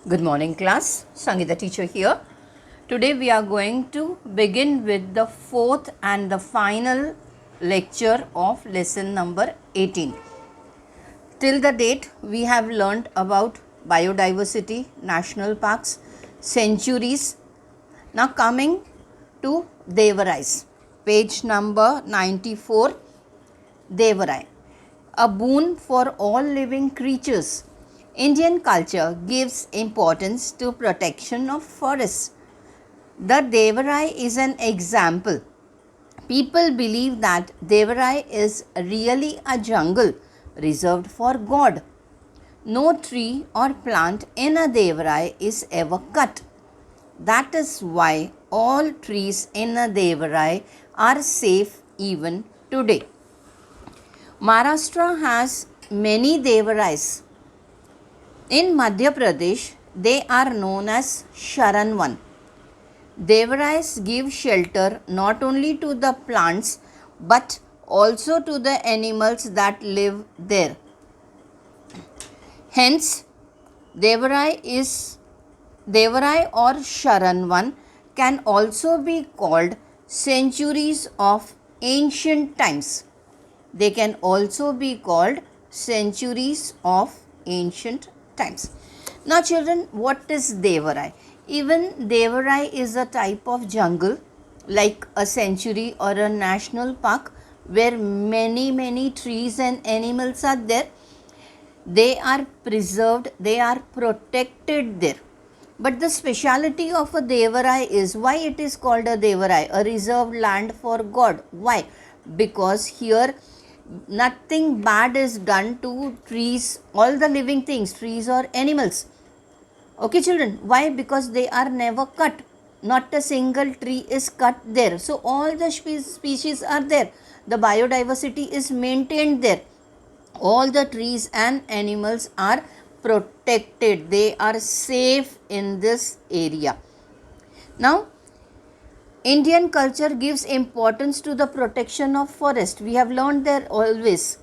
Good morning class, Sangeeta teacher here. Today we are going to begin with the fourth and the final lecture of lesson number 18. Till the date we have learnt about biodiversity, national parks, sanctuaries. Now coming to Devarais, page number 94, Devarai, a boon for all living creatures. Indian culture gives importance to protection of forests. The Devarai is an example. People believe that Devarai is really a jungle reserved for God. No tree or plant in a Devarai is ever cut. That is why all trees in a Devarai are safe even today. Maharashtra has many Devarais. In Madhya Pradesh, they are known as Sharanvan. Devarais give shelter not only to the plants but also to the animals that live there. Hence, Devarai or Sharanvan can also be called centuries of ancient times. They can also be called centuries of ancient times. Now children, what is Devarai? Even Devarai is a type of jungle like a sanctuary or a national park where many trees and animals are there. They are preserved, they are protected there. But the speciality of a Devarai is, why it is called a Devarai, a reserved land for God. Why? Because here nothing bad is done to trees, all the living things, trees or animals. Okay children, why? Because they are never cut. Not a single tree is cut there. So all the species are there. The biodiversity is maintained there. All the trees and animals are protected. They are safe in this area. Now, Indian culture gives importance to the protection of forest. We have learned there always.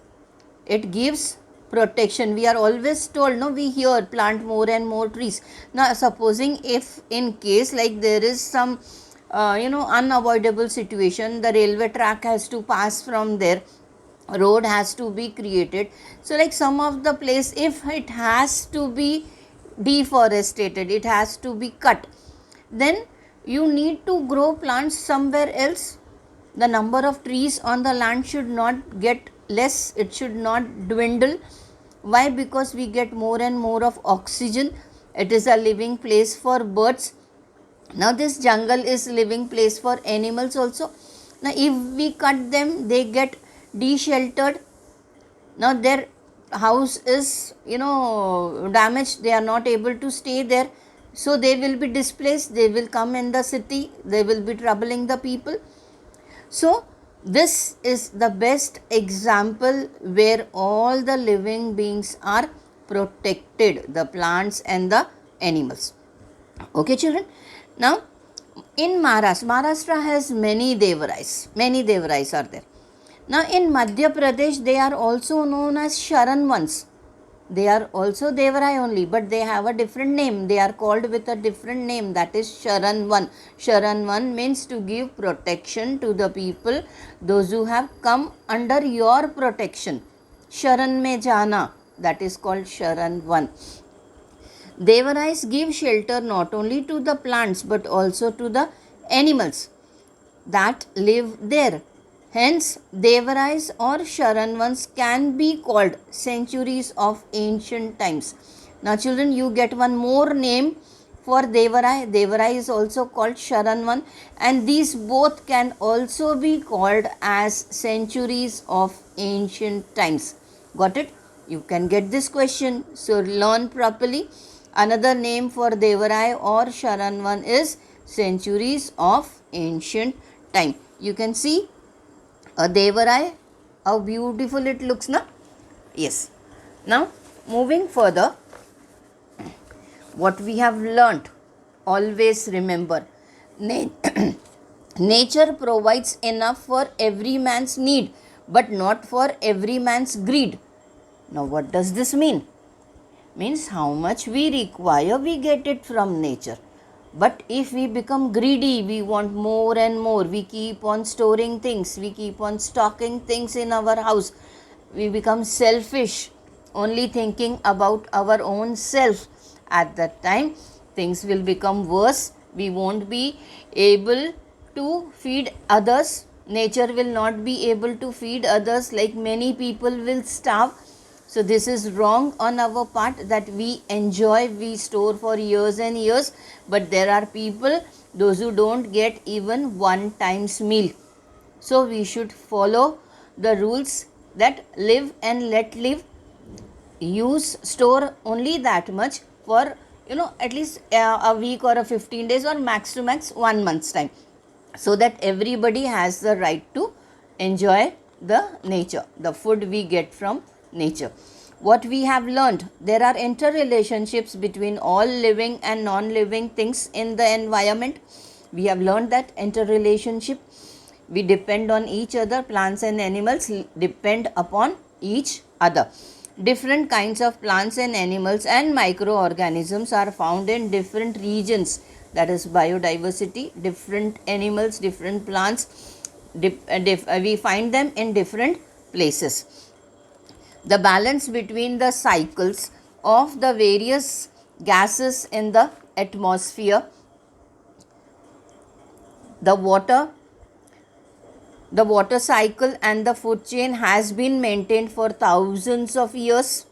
It gives protection. We are always told, no, we hear plant more and more trees. Now, supposing if in case like there is some, unavoidable situation, the railway track has to pass from there, road has to be created. So like some of the place, if it has to be deforested, it has to be cut, then you need to grow plants somewhere else. The number of trees on the land should not get less, it should not dwindle. Why? Because we get more and more of oxygen. It is a living place for birds. Now this jungle is living place for animals also. Now if we cut them, they get de-sheltered. Now their house is damaged, they are not able to stay there, so they will be displaced, they will come in the city, they will be troubling the people. So this is the best example where all the living beings are protected, the plants and the animals. Okay children, now in Maharashtra has many Devarais are there. Now in Madhya Pradesh, they are also known as Sharanvans. They are also Devarai only, but they have a different name. They are called with a different name, that is Sharanvan. Sharanvan means to give protection to the people, those who have come under your protection. Sharan mein jana, that is called Sharanvan. Devarais give shelter not only to the plants but also to the animals that live there. Hence, Devarais or Sharanvans can be called centuries of ancient times. Now children, you get one more name for Devarai. Devarai is also called Sharanvan, and these both can also be called as centuries of ancient times. Got it? You can get this question, so learn properly. Another name for Devarai or Sharanvan is centuries of ancient time. You can see a Devarai, how beautiful it looks, na? Yes. Now, moving further, what we have learnt, always remember, nature provides enough for every man's need, but not for every man's greed. Now, what does this mean? means how much we require, we get it from nature. But if we become greedy, we want more and more, we keep on storing things, we keep on stocking things in our house, we become selfish, only thinking about our own self. At that time, things will become worse. We won't be able to feed others. Nature will not be able to feed others, like many people will starve. So this is wrong on our part, that we enjoy, we store for years and years, but there are people, those who don't get even one time's meal. So we should follow the rules that live and let live. Use, store only that much for, at least a week or a 15 days or max to max 1 month's time, so that everybody has the right to enjoy the nature, the food we get from nature. What we have learned, there are interrelationships between all living and non-living things in the environment. We have learned that interrelationship, we depend on each other, plants and animals depend upon each other. Different kinds of plants and animals and microorganisms are found in different regions, that is biodiversity. Different animals, different plants, we find them in different places. The balance between the cycles of the various gases in the atmosphere, the water cycle and the food chain has been maintained for thousands of years.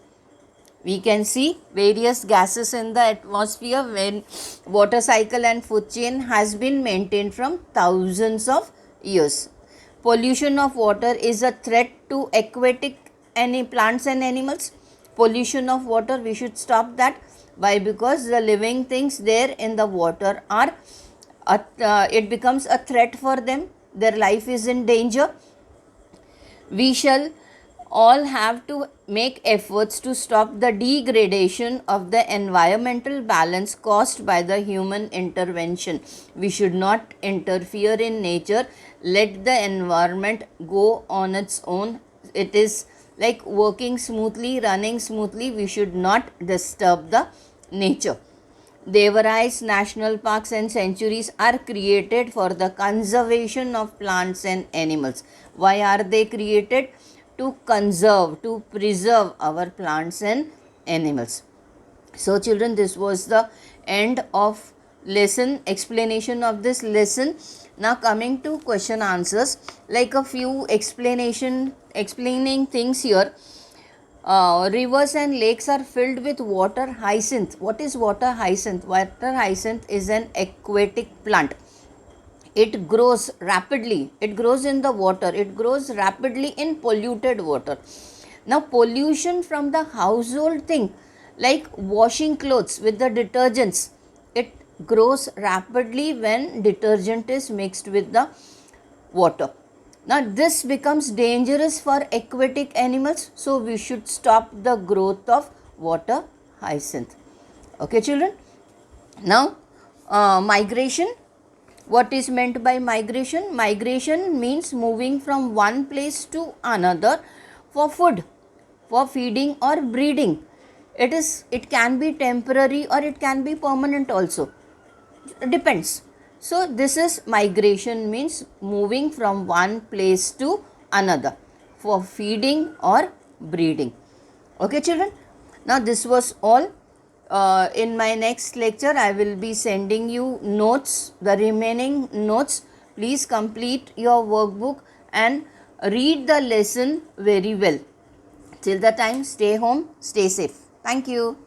We can see various gases in the atmosphere when water cycle and food chain has been maintained from thousands of years. Pollution of water is a threat to aquatic plants and animals. Pollution of water, we should stop that. Why? Because the living things there in the water are it becomes a threat for them, their life is in danger. We shall all have to make efforts to stop the degradation of the environmental balance caused by the human intervention. We should not interfere in nature, let the environment go on its own. It is like working smoothly, running smoothly, we should not disturb the nature. Devarais National Parks and Sanctuaries are created for the conservation of plants and animals. Why are they created? To conserve, to preserve our plants and animals. So children, this was the end of lesson, explanation of this lesson. Now coming to question answers, like a few explaining things here. Rivers and lakes are filled with water hyacinth. What is water hyacinth? Water hyacinth is an aquatic plant. It grows rapidly. It grows in the water. It grows rapidly in polluted water. Now pollution from the household thing, like washing clothes with the detergents, it grows rapidly when detergent is mixed with the water. Now this becomes dangerous for aquatic animals, so we should stop the growth of water hyacinth. Okay children. Now migration. What is meant by migration? Migration means moving from one place to another for food, for feeding or breeding. It can be temporary or it can be permanent also. Depends. So this is migration, means moving from one place to another for feeding or breeding. Okay children. Now this was all. In my next lecture I will be sending you notes, the remaining notes. Please complete your workbook and read the lesson very well. Till the time, stay home, stay safe. Thank you.